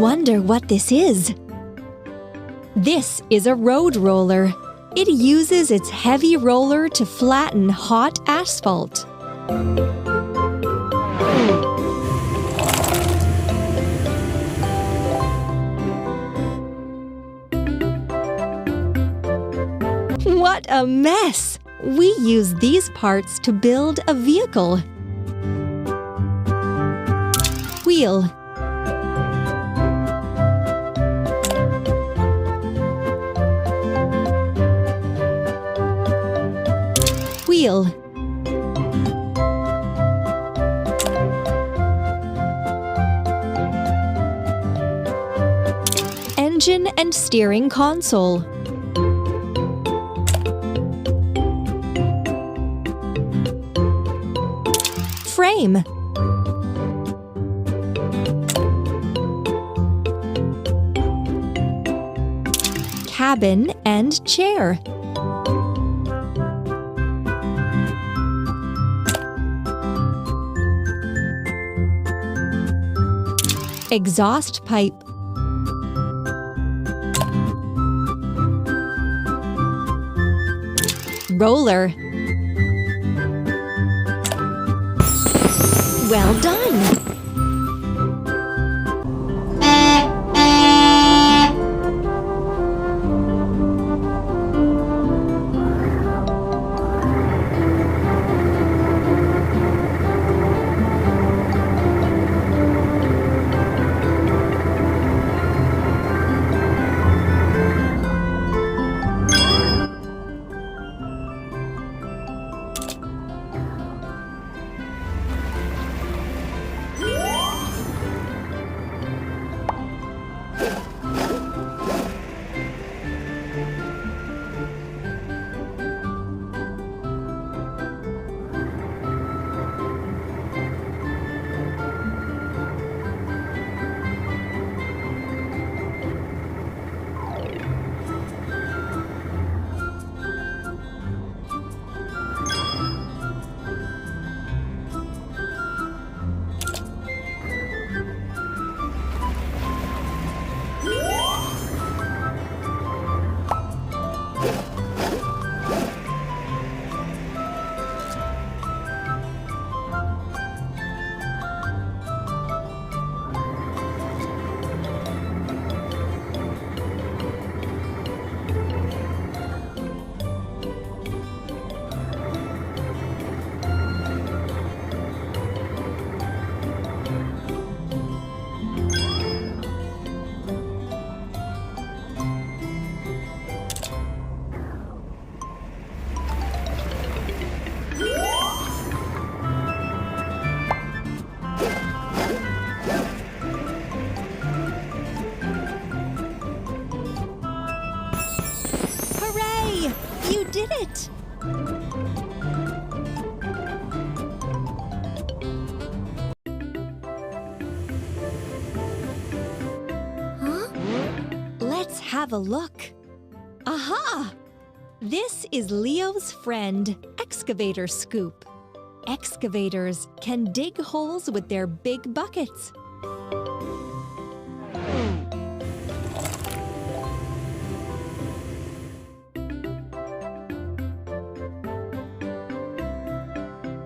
wonder what this is. This is a road roller. It uses its heavy roller to flatten hot asphalt. What a mess! We use these parts to build a vehicle. Wheel. Wheel. Engine and steering console. Frame. Cabin and chair. Exhaust pipe. Roller. Well done! You did it! Huh? Let's have a look. Aha! This is Leo's friend, Excavator Scoop. Excavators can dig holes with their big buckets.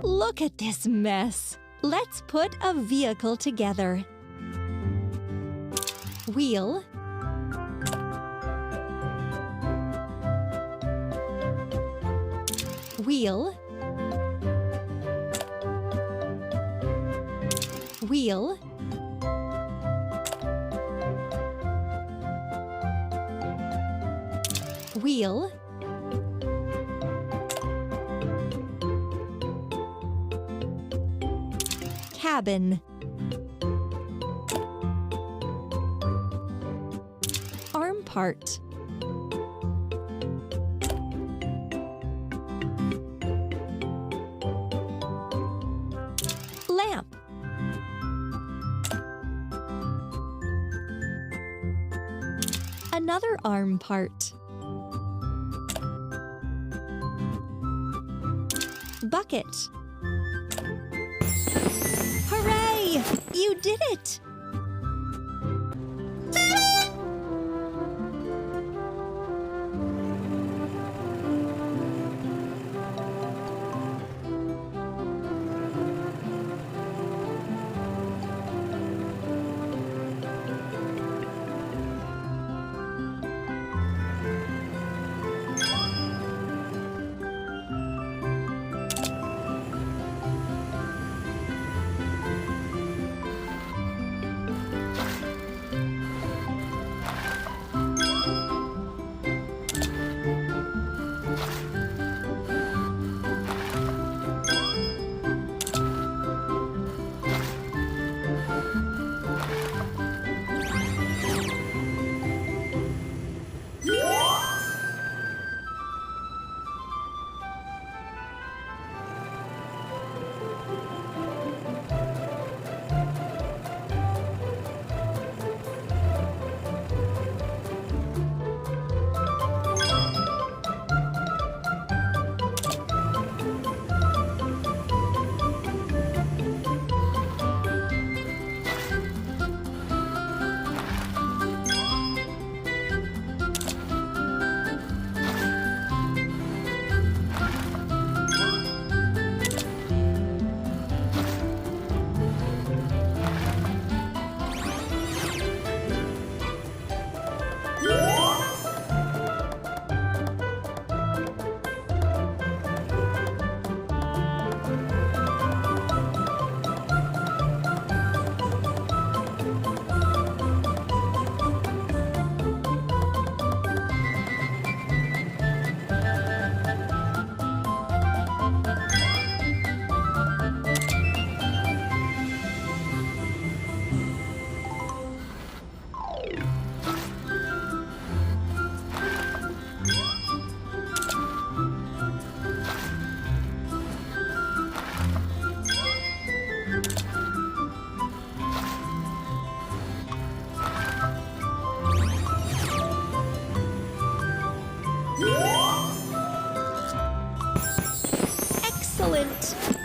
Look at this mess. Let's put a vehicle together. Wheel. Wheel. Wheel. Wheel. Cabin. Arm part. Lamp. Another arm part. Bucket. Hooray! You did it! Excellent!